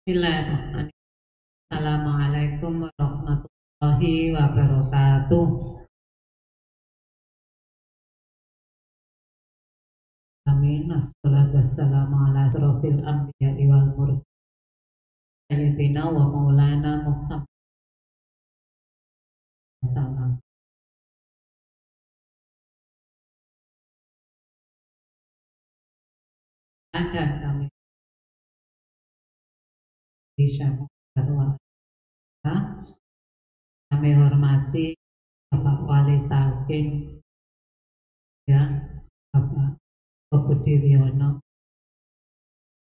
Bismillahirrahmanirrahim. Assalamualaikum warahmatullahi wabarakatuh. Amin. Assalatu wassalamu ala asrofil anbiya'i wal mursalin sayyidina wa maulana Muhammad sallam. Dan kami bisa berdoa. Kami hormati Bapak Wali Talkin, ya, Bapak Budi Wiono,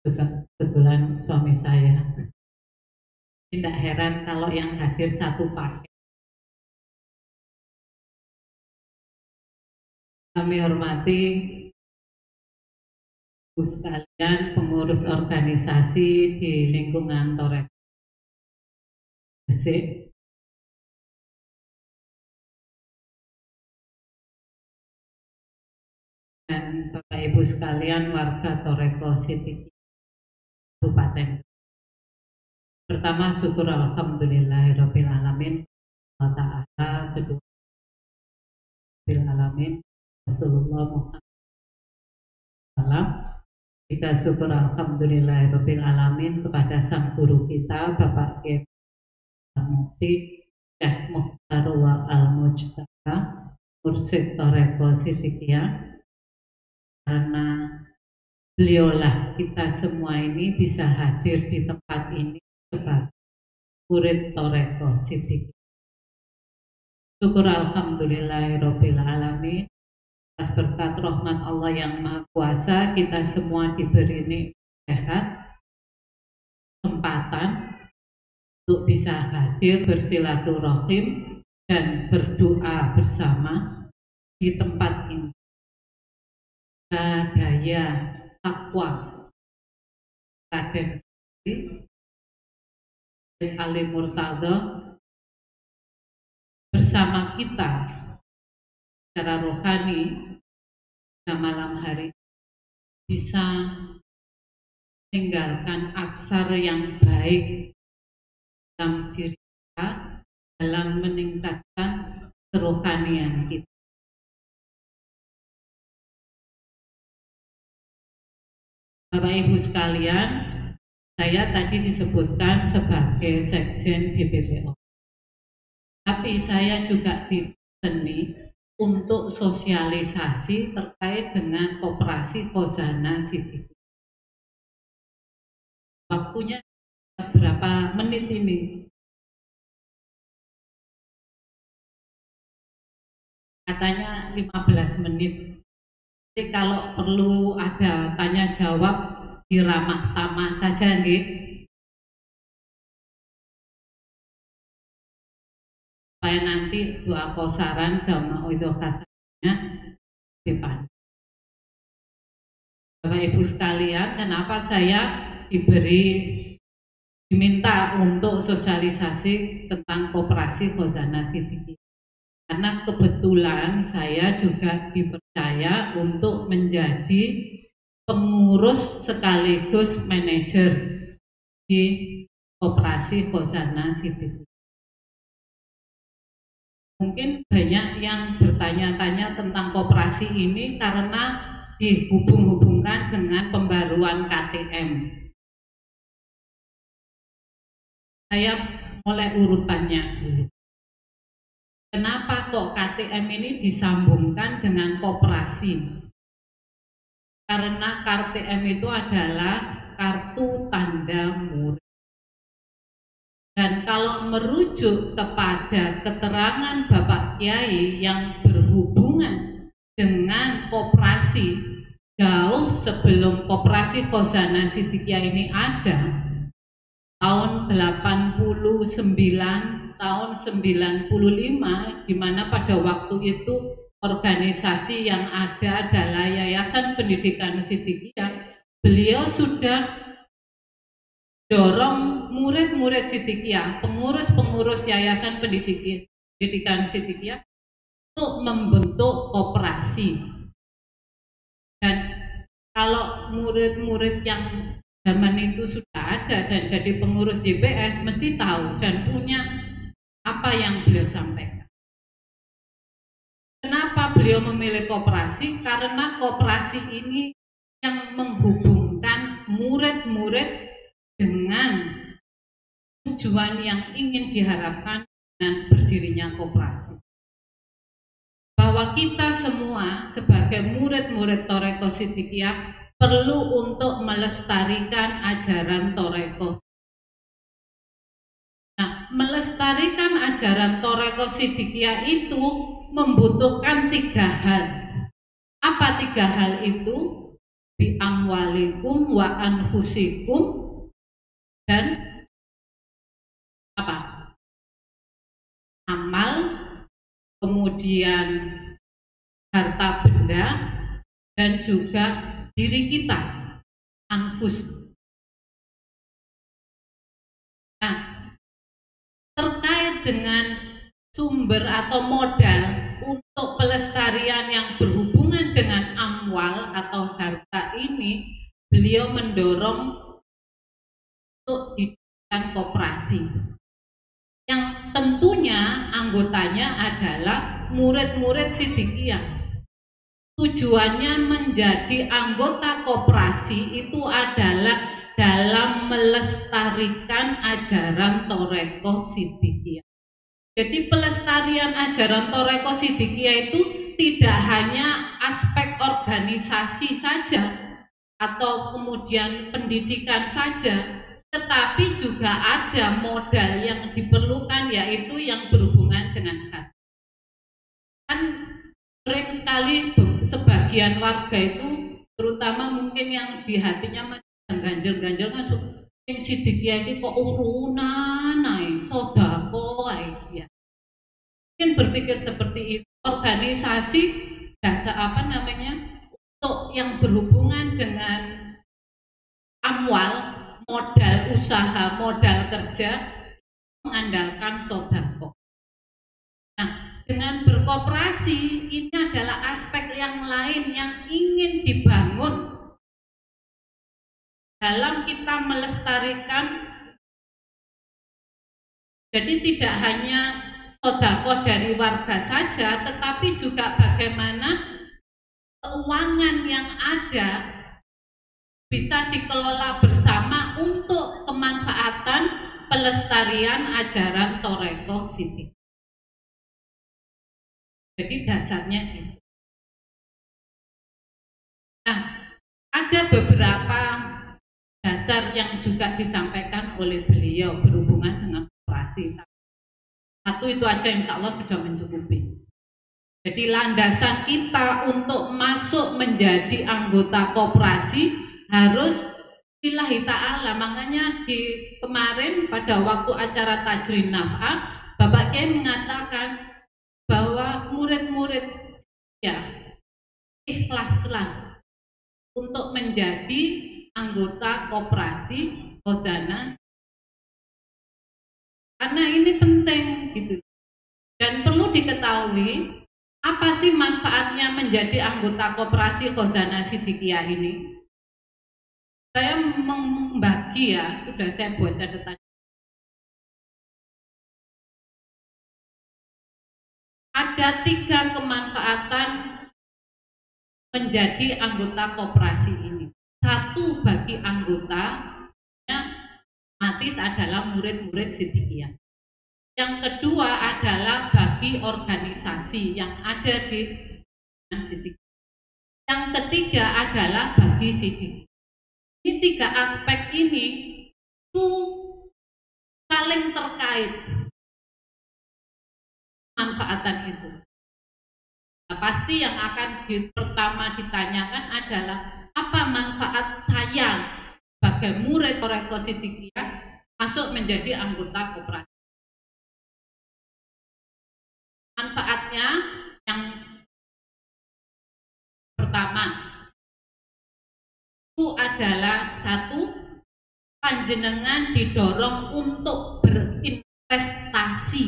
juga kebetulan suami saya. Tidak heran kalau yang hadir satu paket. Kami hormati sekalian pengurus organisasi di lingkungan Torek Gresik, dan Bapak Ibu sekalian warga Toreko City Kabupaten. Pertama, syukur alhamdulillahirabbil alamin wa ta'ala, kedua bil alamin Rasulullah Muhammad sallam. Kita syukur alhamdulillahirabbil alamin kepada sang guru kita Bapak Kiai Mufti Syekh Mukhtar wa Al-Mujtaba Mursyid Toreko Sidikiyah, karena beliaulah kita semua ini bisa hadir di tempat ini sebagai murid Toreko Sidikiyah. Syukur alhamdulillahirabbil alamin, atas berkat rahmat Allah yang Maha Kuasa kita semua diberi ini sehat, kesempatan untuk bisa hadir bersilaturahim dan berdoa bersama di tempat ini. Daya takwa Raden Ali Murtadha bersama kita secara rohani pada malam hari bisa meninggalkan aksar yang baik dalam diri kita, dalam meningkatkan kerohanian kita. Bapak Ibu sekalian, saya tadi disebutkan sebagai Sekjen BPPO, tapi saya juga diseni untuk sosialisasi terkait dengan koperasi Khozanah Sidikiyah. Waktunya berapa menit ini? Katanya 15 menit. Jadi kalau perlu ada tanya jawab di ramah tamah saja, nggih. Supaya nanti doa kosaran dan itu kasarnya depan. Bapak Ibu sekalian, kenapa saya diminta untuk sosialisasi tentang koperasi Khozanah Sidikiyah? Karena kebetulan saya juga dipercaya untuk menjadi pengurus sekaligus manajer di koperasi Khozanah Sidikiyah. Mungkin banyak yang bertanya-tanya tentang koperasi ini karena dihubung-hubungkan dengan pembaruan KTM. Saya mulai urutannya dulu. Kenapa kok KTM ini disambungkan dengan koperasi? Karena KTM itu adalah kartu tanda murid. Dan kalau merujuk kepada keterangan Bapak Kiai yang berhubungan dengan koperasi jauh sebelum koperasi Khozanah Sidikiyah ini ada, tahun 89, tahun 95, di mana pada waktu itu organisasi yang ada adalah Yayasan Pendidikan Sidikiyah. Beliau sudah dorong murid-murid Sidikiyah, pengurus-pengurus Yayasan Pendidikan Sidikiyah untuk membentuk koperasi. Dan kalau murid-murid yang zaman itu sudah ada dan jadi pengurus YPS mesti tahu dan punya apa yang beliau sampaikan. Kenapa beliau memilih koperasi? Karena koperasi ini yang menghubungkan murid-murid dengan tujuan yang ingin diharapkan dengan berdirinya koperasi. Bahwa kita semua sebagai murid-murid Thoreko Siddiqiyah perlu untuk melestarikan ajaran Thoreko. Nah, melestarikan ajaran Thoreko Siddiqiyah itu membutuhkan 3 hal. Apa 3 hal itu? Bi amwalikum wa anfusikum dan apa? Amal, kemudian harta benda, dan juga diri kita, anfus. Nah, terkait dengan sumber atau modal untuk pelestarian yang berhubungan dengan amwal atau harta ini, beliau mendorong untuk didirikan koperasi yang tentunya anggotanya adalah murid-murid Siddiqiyah. Tujuannya menjadi anggota koperasi itu adalah dalam melestarikan ajaran Thoreko Siddiqiyah. Jadi pelestarian ajaran Thoreko Siddiqiyah itu tidak hanya aspek organisasi saja atau kemudian pendidikan saja, tetapi juga ada modal yang diperlukan, yaitu yang berhubungan dengan hati. Kan sering sekali sebagian warga itu, terutama mungkin yang di hatinya masih ganjel-ganjel kan, yang Siddiqiyah itu kok urunan naik sodako ya. Mungkin berpikir seperti itu. Organisasi dasar untuk yang berhubungan dengan amwal, modal usaha, modal kerja, mengandalkan sodako. Nah, dengan berkoperasi ini adalah aspek yang lain yang ingin dibangun dalam kita melestarikan. Jadi tidak hanya sodako dari warga saja, tetapi juga bagaimana keuangan yang ada bisa dikelola bersama untuk kemanfaatan pelestarian ajaran Thoreko Siddiqiyah. Jadi dasarnya itu. Nah, ada beberapa dasar yang juga disampaikan oleh beliau berhubungan dengan koperasi. Satu itu aja insya Allah sudah mencukupi. Jadi landasan kita untuk masuk menjadi anggota koperasi harus lillahi ta'ala. Makanya di kemarin pada waktu acara Tajrin Naf'ah, Bapak Kiai mengatakan bahwa murid-murid ya ikhlaslah untuk menjadi anggota koperasi Khazanah, karena ini penting gitu. Dan perlu diketahui apa sih manfaatnya menjadi anggota koperasi Khazanah Siddiqiyah ini. Saya membagi ya, sudah saya buat catatan. Ada 3 kemanfaatan menjadi anggota koperasi ini. 1 bagi anggotanya otomatis adalah murid-murid Siddiqiyah. Yang kedua adalah bagi organisasi yang ada di Siddiqiyah. Yang ketiga adalah bagi Siddiqiyah. Ini 3 aspek ini itu saling terkait manfaatan itu. Nah, pasti yang akan pertama ditanyakan adalah apa manfaat saya sebagai murid Thoreko Siddiqiyah masuk menjadi anggota koperasi. Manfaatnya yang pertama itu adalah 1, panjenengan didorong untuk berinvestasi.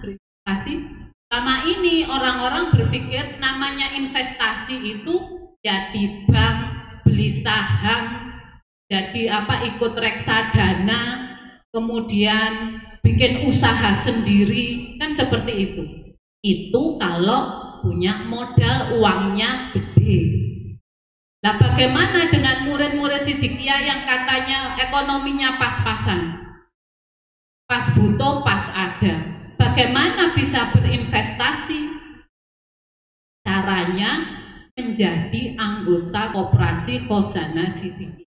Berinvestasi. Selama ini orang-orang berpikir namanya investasi itu ya di bank, beli saham, jadi ikut reksadana, kemudian bikin usaha sendiri, kan seperti itu. Itu kalau punya modal, uangnya gede. Nah, bagaimana dengan murid-murid Siddiqiyah yang katanya ekonominya pas-pasan, pas butuh, pas ada? Bagaimana bisa berinvestasi? Caranya menjadi anggota koperasi Khazanah Siddiqiyah.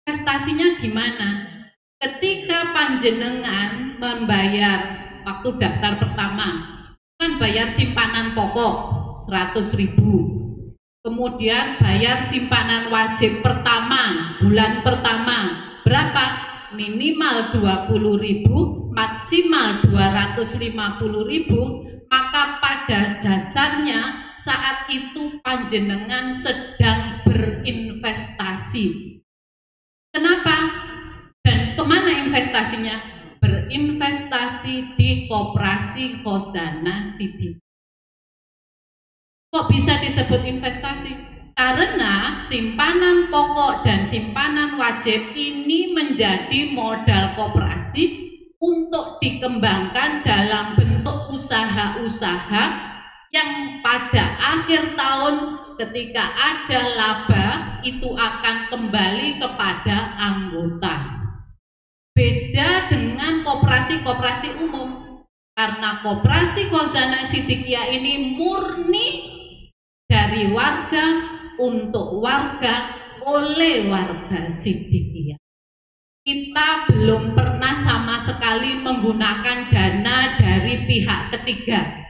Investasinya gimana? Ketika panjenengan membayar waktu daftar pertama, kan bayar simpanan pokok 100.000, kemudian bayar simpanan wajib pertama, bulan pertama berapa? Minimal 20.000, maksimal 250.000, maka pada dasarnya saat itu panjenengan sedang berinvestasi. Kenapa? Dan kemana investasinya? Berinvestasi di koperasi Khazanah Siddiqiyah. Kok bisa disebut investasi? Karena simpanan pokok dan simpanan wajib ini menjadi modal koperasi untuk dikembangkan dalam bentuk usaha-usaha yang pada akhir tahun ketika ada laba itu akan kembali kepada anggota. Beda dengan koperasi-koperasi umum, karena koperasi Khazanah Siddiqiyah ini murni dari warga, untuk warga, oleh warga Siddiqiyah. Kita belum pernah sama sekali menggunakan dana dari pihak ketiga.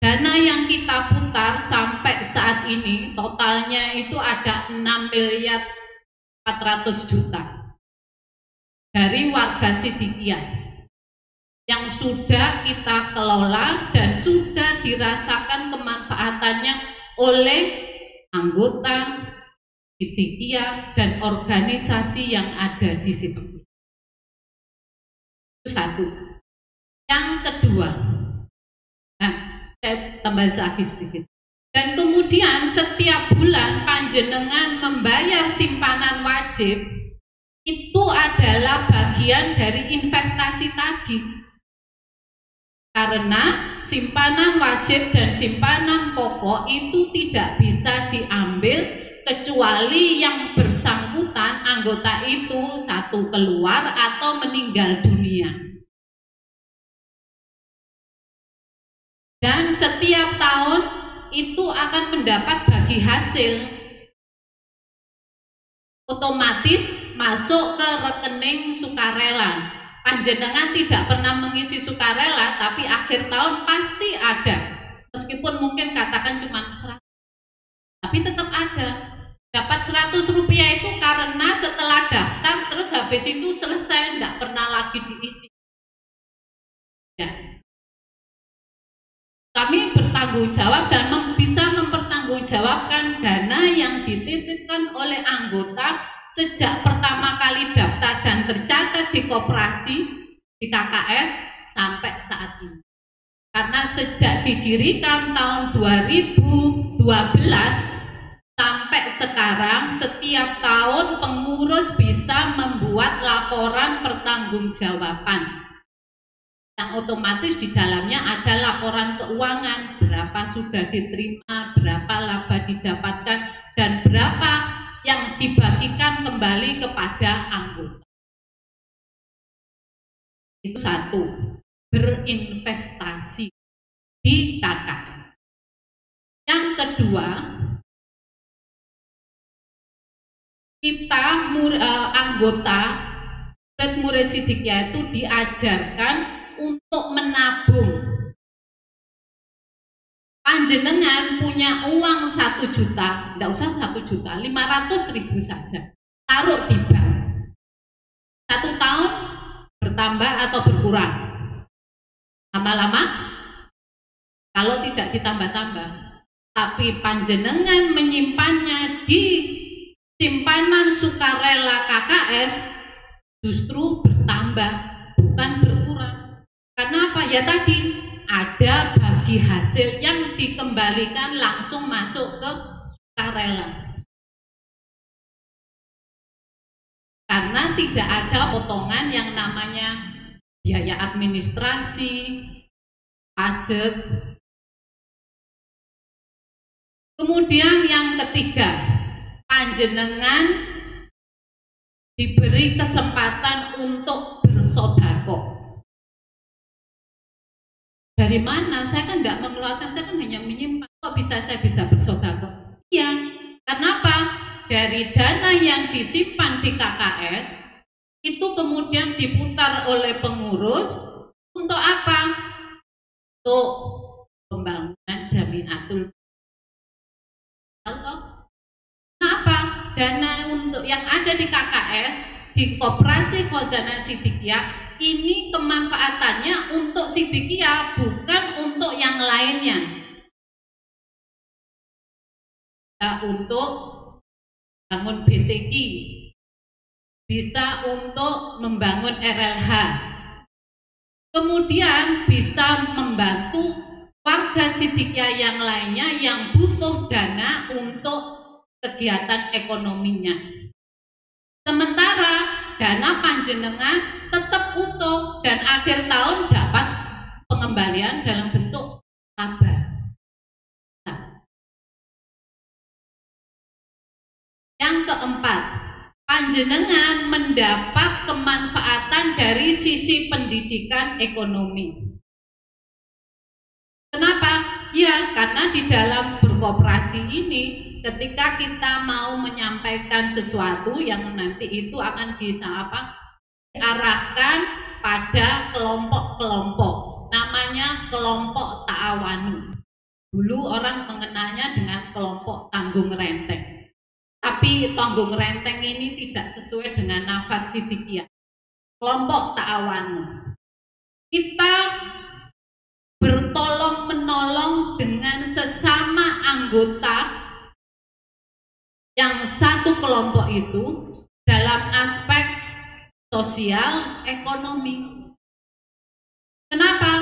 Dana yang kita putar sampai saat ini totalnya itu ada 6.400.000.000 dari warga Siddiqiyah yang sudah kita kelola dan sudah dirasakan kemanfaatannya oleh anggota Siddiqiyah dan organisasi yang ada di situ. Itu satu. Yang kedua, saya tambah lagi sedikit. Dan kemudian setiap bulan panjenengan membayar simpanan wajib, itu adalah bagian dari investasi tadi. Karena simpanan wajib dan simpanan pokok itu tidak bisa diambil kecuali yang bersangkutan anggota itu satu keluar atau meninggal dunia. Dan setiap tahun itu akan mendapat bagi hasil, otomatis masuk ke rekening sukarela. Panjenengan tidak pernah mengisi sukarela, tapi akhir tahun pasti ada, meskipun mungkin katakan cuma 100, tapi tetap ada. Dapat 100 rupiah itu karena setelah daftar terus habis itu selesai, tidak pernah lagi diisi. Ya. Kami bertanggung jawab dan bisa mempertanggungjawabkan dana yang dititipkan oleh anggota sejak pertama kali daftar dan tercatat di koperasi, di KKS sampai saat ini. Karena sejak didirikan tahun 2012 sampai sekarang, setiap tahun pengurus bisa membuat laporan pertanggungjawaban. Yang otomatis di dalamnya ada laporan keuangan, berapa sudah diterima, berapa laba didapatkan, dan berapa yang dibagikan kembali kepada anggota. Itu satu, berinvestasi di KKS. Yang kedua, kita anggota murid Siddiqiyah itu diajarkan untuk menabung. Panjenengan punya uang 1 juta, tidak usah 1 juta, 500.000 saja, taruh di bank. 1 tahun bertambah atau berkurang? Lama-lama, kalau tidak ditambah-tambah, tapi panjenengan menyimpannya di simpanan sukarela KKS, justru bertambah, bukan berkurang. Karena apa? Ya tadi ada bagi hasil yang dikembalikan langsung masuk ke sukarela. karena tidak ada potongan yang namanya biaya administrasi, pajak. Kemudian yang ketiga, panjenengan diberi kesempatan untuk bersedekah. Dari mana? Saya kan tidak mengeluarkan, saya kan hanya menyimpan. Kok bisa saya bisa bersedekah? Iya, kenapa? Dari dana yang disimpan di KKS itu kemudian diputar oleh pengurus untuk apa? Untuk pembangunan Jamiatul. Kenapa? Dana untuk yang ada di KKS di Koperasi Khazanah Sidikiyah ini kemanfaatannya untuk Sidikiyah, bukan untuk yang lainnya. Untuk bangun BTQ, bisa untuk membangun RLH, kemudian bisa membantu warga Sidikiyah yang lainnya yang butuh dana untuk kegiatan ekonominya. Sementara dana panjenengan tetap utuh dan akhir tahun dapat pengembalian dalam bentuk laba. Yang keempat, panjenengan mendapat kemanfaatan dari sisi pendidikan ekonomi. Kenapa? Ya, karena di dalam berkoperasi ini, ketika kita mau menyampaikan sesuatu yang nanti itu akan diarahkan pada kelompok-kelompok, namanya kelompok ta'awanu. Dulu orang mengenalnya dengan kelompok tanggung renteng. Tapi tanggung renteng ini tidak sesuai dengan nafas Sidikiyah. Kelompok ta'awanu. Kita bertolong menolong dengan sesama anggota yang satu kelompok itu dalam aspek sosial ekonomi. Kenapa?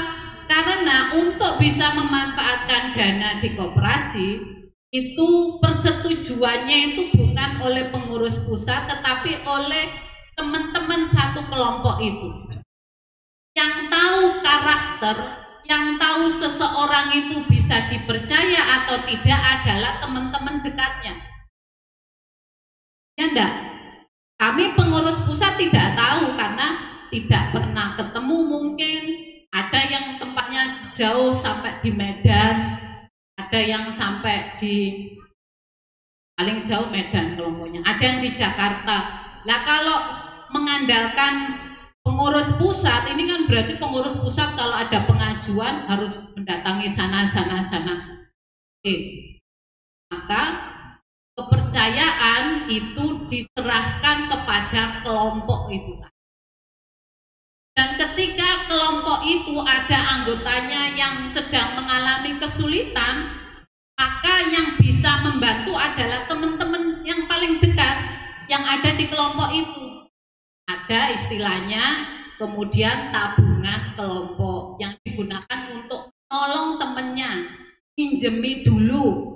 Karena untuk bisa memanfaatkan dana di koperasi itu persetujuannya itu bukan oleh pengurus pusat tetapi oleh teman-teman satu kelompok itu. Yang tahu karakter, yang tahu seseorang itu bisa dipercaya atau tidak adalah teman-teman dekatnya. Ya enggak? Kami pengurus pusat tidak tahu karena tidak pernah ketemu mungkin. Ada yang tempatnya jauh sampai di Medan, ada yang sampai di paling jauh Medan kelompoknya, ada yang di Jakarta. Lah kalau mengandalkan pengurus pusat, ini kan berarti pengurus pusat kalau ada pengajuan harus mendatangi sana. Maka kepercayaan itu diserahkan kepada kelompok itu. Dan ketika kelompok itu ada anggotanya yang sedang mengalami kesulitan, maka yang bisa membantu adalah teman-teman yang paling dekat yang ada di kelompok itu. Ada istilahnya kemudian tabungan kelompok yang digunakan untuk nolong temennya, pinjemi dulu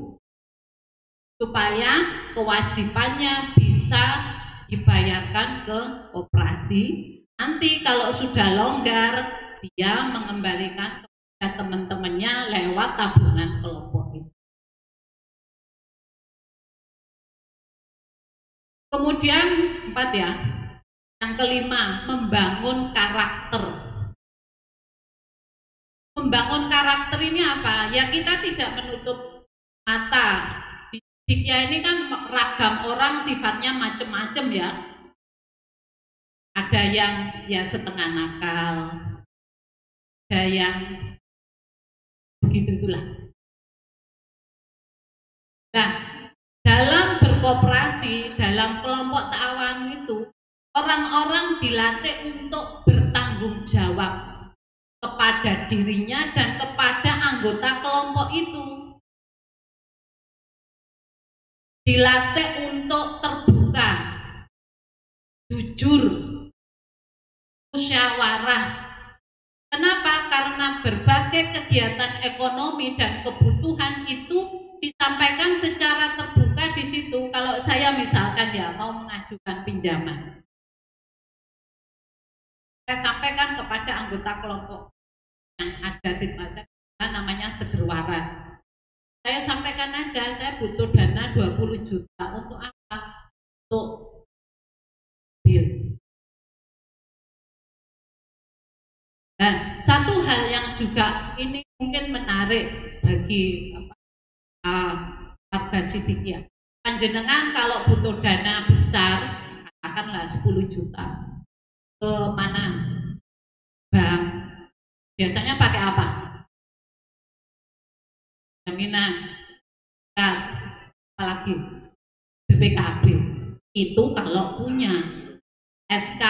supaya kewajibannya bisa dibayarkan ke koperasi. Nanti kalau sudah longgar, dia mengembalikan kepada teman-temannya lewat tabungan kelompok itu. Kemudian 4 ya, yang kelima, membangun karakter. Membangun karakter ini apa? Ya kita tidak menutup mata. Sidikiyah ini kan ragam orang sifatnya macam-macam ya. Ada yang ya setengah nakal, ada yang begitu itulah. Nah, dalam berkoperasi, dalam kelompok ta'awanu itu, orang-orang dilatih untuk bertanggung jawab kepada dirinya dan kepada anggota kelompok itu. Dilatih untuk terbuka, jujur, musyawarah. Kenapa? Karena berbagai kegiatan ekonomi dan kebutuhan itu disampaikan secara terbuka di situ. Kalau saya misalkan ya mau mengajukan pinjaman, saya sampaikan kepada anggota kelompok yang ada di masa namanya Seger Waras. Saya sampaikan aja, saya butuh dana 20 juta untuk apa? Untuk bil. Dan satu hal yang juga ini mungkin menarik bagi warga Sidikiyah. Panjenengan kalau butuh dana besar, katakanlah 10 juta, ke mana? Bank. Biasanya pakai apa? Jaminan. Dan apalagi BPKB. Itu kalau punya SK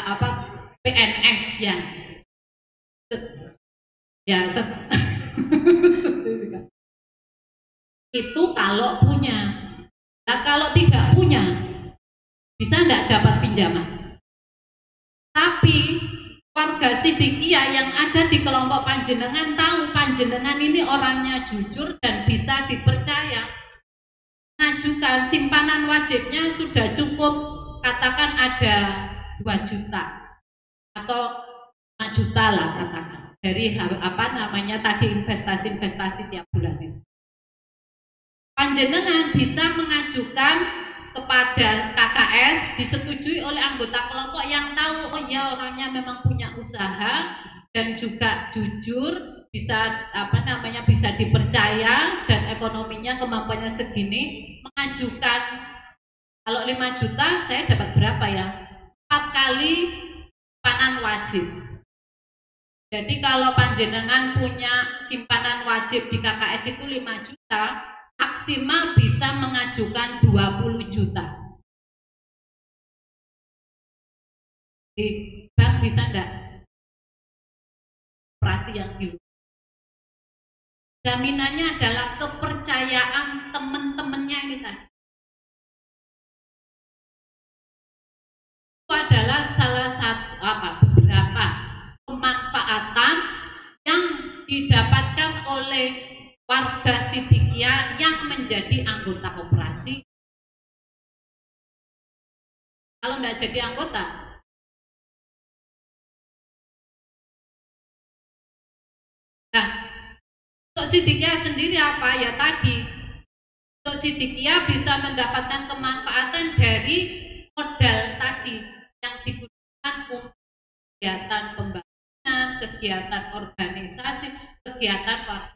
apa PNS ya. Itu kalau punya. Nah, kalau tidak punya, bisa tidak dapat pinjaman. Tapi warga Sidikiyah yang ada di kelompok panjenengan tahu panjenengan ini orangnya jujur dan bisa dipercaya. Mengajukan simpanan wajibnya sudah cukup, katakan ada 2 juta atau 5 juta lah katakan dari apa namanya tadi investasi tiap bulan itu. Panjenengan bisa mengajukan kepada KKS, disetujui oleh anggota kelompok yang tahu oh ya orangnya memang punya usaha dan juga jujur, bisa apa namanya bisa dipercaya dan ekonominya kemampuannya segini, mengajukan kalau 5 juta saya dapat berapa ya? 4 kali simpanan wajib. Jadi kalau panjenengan punya simpanan wajib di KKS itu 5 juta, maksimal bisa mengajukan 20 juta. Di bank bisa enggak? Operasi yang di luar. Jaminannya adalah kepercayaan teman-temannya ini tadi. Itu adalah salah satu beberapa pemanfaatan yang didapatkan oleh warga Sidikiyah yang menjadi anggota koperasi. Kalau tidak jadi anggota, nah untuk Sidikiyah sendiri apa ya tadi? Untuk Sidikiyah bisa mendapatkan kemanfaatan dari modal tadi yang digunakan untuk kegiatan pembangunan, kegiatan organisasi, kegiatan warga.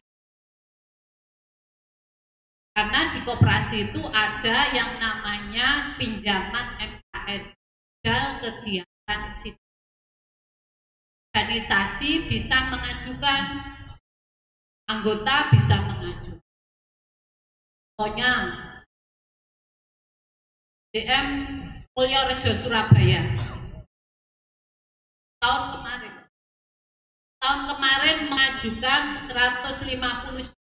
Karena di koperasi itu ada yang namanya pinjaman MKS, modal kegiatan organisasi bisa mengajukan, anggota bisa mengajukan. Contohnya DM Mulyorejo Surabaya tahun kemarin mengajukan 150 juta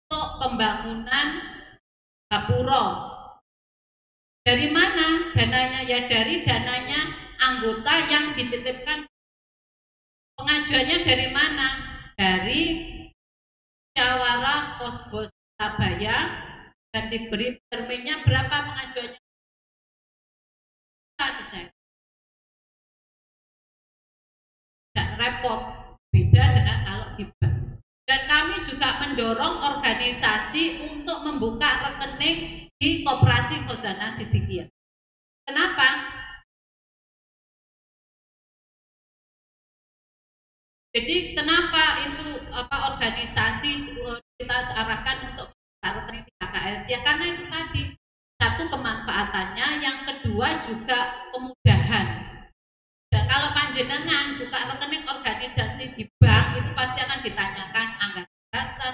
untuk pembangunan gapura. Dari mana dananya? Ya dari dananya anggota yang dititipkan. Pengajuannya dari mana? Dari musyawarah Kosbos Surabaya dan diberi termnya berapa pengajuannya? Tidak repot, beda dengan kalau di bank. Dan kami juga mendorong organisasi untuk membuka rekening di Koperasi Khazanah Sidikiyah. Kenapa? Jadi kenapa itu organisasi kita arahkan untuk rekening di KKS? Ya karena itu tadi satu kemanfaatannya, yang kedua juga kemudahan. Dan kalau panjenengan buka rekening organisasi di bank itu pasti akan ditanyakan anggaran dasar,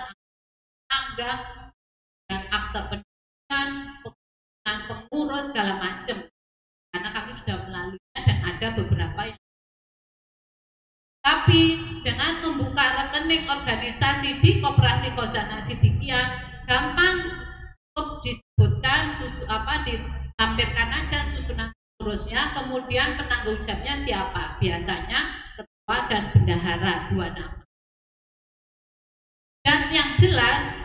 tangga, dan akte pendidikan, pengurus segala macam. Karena kami sudah melaluinya dan ada beberapa yang. Tapi dengan membuka rekening organisasi di Koperasi Khazanah Sidikiyah gampang untuk disebutkan ditampilkan aja susunan pengurusnya, kemudian penanggung jawabnya siapa, biasanya ketua dan bendahara, 2 nama. Dan yang jelas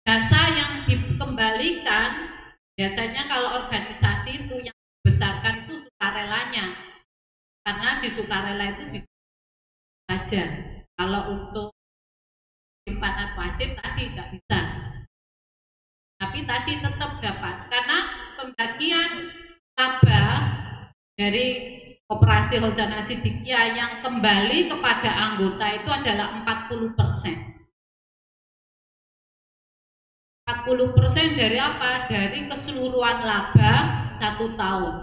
jasa yang dikembalikan biasanya kalau organisasi itu yang dibesarkan itu sukarelanya, karena di sukarela itu bisa saja. Kalau untuk simpanan wajib tadi tidak bisa, tapi tadi tetap dapat karena pembagian laba dari Koperasi Khazanah Siddiqiyah yang kembali kepada anggota itu adalah 40%. 40% dari apa? Dari keseluruhan laba 1 tahun.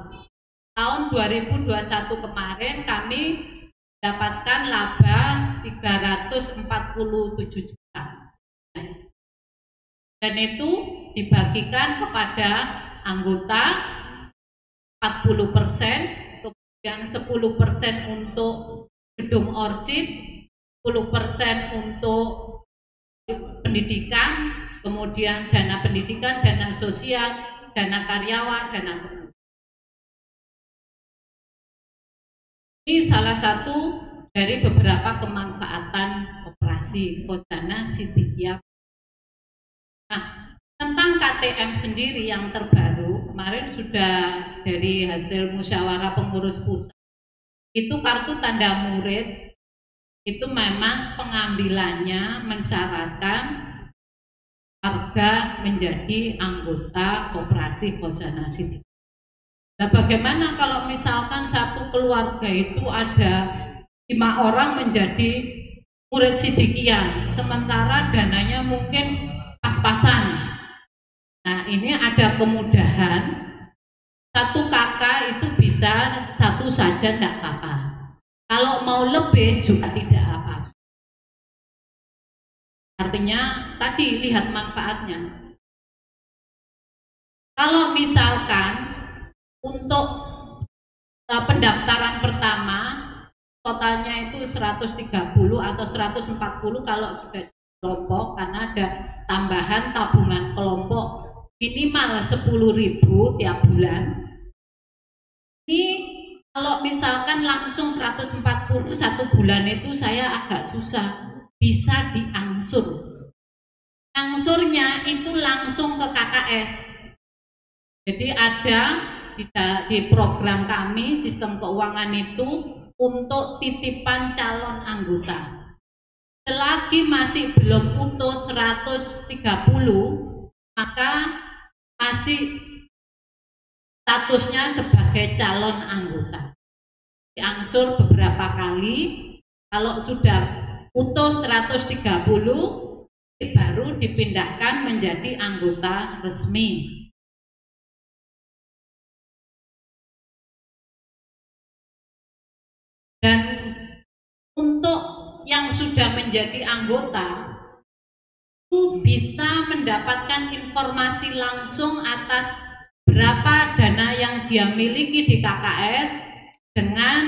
Tahun 2021 kemarin kami dapatkan laba 347 juta. Dan itu dibagikan kepada anggota 40%, kemudian 10% untuk gedung orsid, 10% untuk pendidikan, kemudian dana pendidikan, dana sosial, dana karyawan, dana penuh. Ini salah satu dari beberapa kemanfaatan Koperasi Khazanah Siddiqiyah. Nah, tentang KTM sendiri yang terbaru, kemarin sudah dari hasil musyawarah pengurus pusat, itu kartu tanda murid, itu memang pengambilannya mensyaratkan warga menjadi anggota Koperasi Khazanah Siddiqiyah. Nah, bagaimana kalau misalkan satu keluarga itu ada 5 orang menjadi murid Siddiqiyah, sementara dananya mungkin pas-pasan. Nah, ini ada kemudahan, satu kakak itu bisa satu saja tidak apa-apa. Kalau mau lebih juga tidak apa-apa. Artinya tadi lihat manfaatnya. Kalau misalkan untuk pendaftaran pertama totalnya itu 130 atau 140 kalau sudah kelompok, karena ada tambahan tabungan kelompok minimal 10.000 tiap bulan. Ini kalau misalkan langsung 140 1 bulan itu saya agak susah, bisa diangsur. Angsurnya itu langsung ke KKS. Jadi ada di program kami sistem keuangan itu untuk titipan calon anggota. Selagi masih belum utuh 130, maka masih statusnya sebagai calon anggota. Diangsur beberapa kali, kalau sudah utuh 130 baru dipindahkan menjadi anggota resmi. Dan untuk yang sudah menjadi anggota itu bisa mendapatkan informasi langsung atas berapa dana yang dia miliki di KKS dengan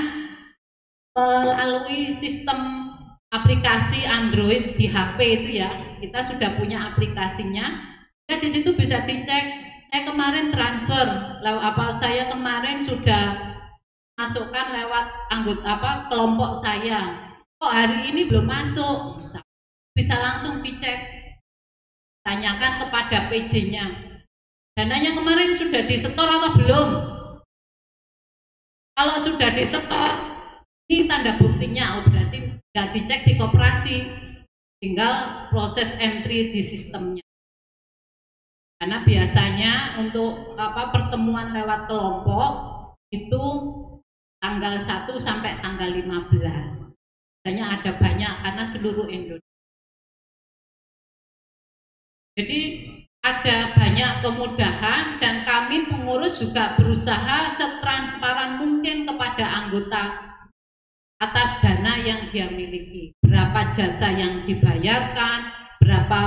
melalui sistem aplikasi Android di HP itu ya. Kita sudah punya aplikasinya. Ya, di situ bisa dicek, saya kemarin transfer, saya kemarin sudah masukkan lewat anggota kelompok saya. Kok hari ini belum masuk? Bisa langsung dicek. Tanyakan kepada PJ-nya. Dananya kemarin sudah disetor atau belum? Kalau sudah disetor, ini tanda buktinya, berarti tinggal dicek di koperasi, tinggal proses entry di sistemnya. Karena biasanya untuk pertemuan lewat kelompok itu tanggal 1 sampai tanggal 15. Biasanya ada banyak karena seluruh Indonesia. Jadi ada banyak kemudahan dan kami pengurus juga berusaha setransparan mungkin kepada anggota atas dana yang dia miliki. Berapa jasa yang dibayarkan, berapa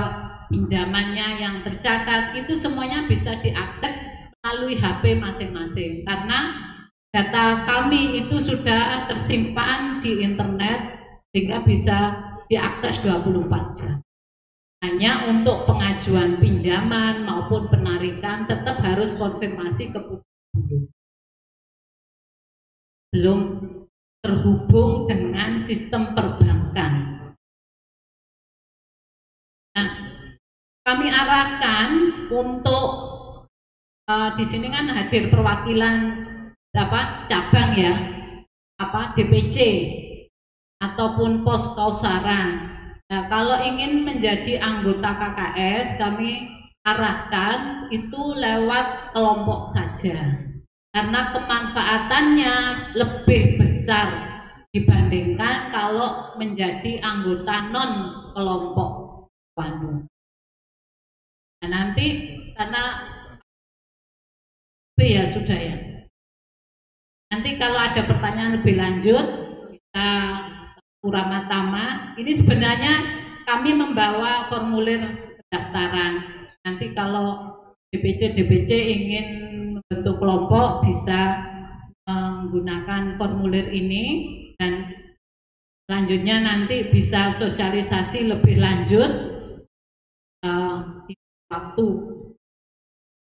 pinjamannya yang tercatat, itu semuanya bisa diakses melalui HP masing-masing. Karena data kami itu sudah tersimpan di internet sehingga bisa diakses 24 jam. Hanya untuk pengajuan pinjaman maupun penarikan tetap harus konfirmasi ke pusat dulu. Belum terhubung dengan sistem perbankan. Nah, kami arahkan untuk di sini kan hadir perwakilan cabang ya. DPC ataupun pos kausaran. Nah, kalau ingin menjadi anggota KKS, kami arahkan itu lewat kelompok saja, karena kemanfaatannya lebih besar dibandingkan kalau menjadi anggota non kelompok Pandu. Nah, nanti karena ya sudah ya. Nanti kalau ada pertanyaan lebih lanjut bisa Puramatama. Ini sebenarnya kami membawa formulir pendaftaran. Nanti kalau DPC ingin membentuk kelompok bisa menggunakan formulir ini, dan selanjutnya nanti bisa sosialisasi lebih lanjut di waktu.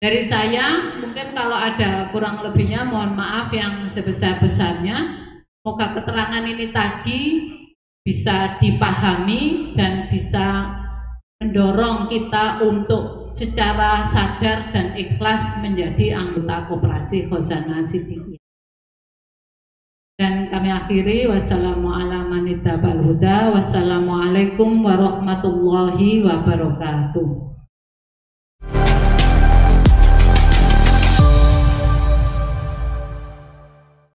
Dari saya mungkin kalau ada kurang lebihnya mohon maaf yang sebesar-besarnya. Semoga keterangan ini tadi bisa dipahami dan bisa mendorong kita untuk secara sadar dan ikhlas menjadi anggota koperasi Khazanah Siddiqiyah. Dan kami akhiri, wassalamualaikum warahmatullahi wabarakatuh.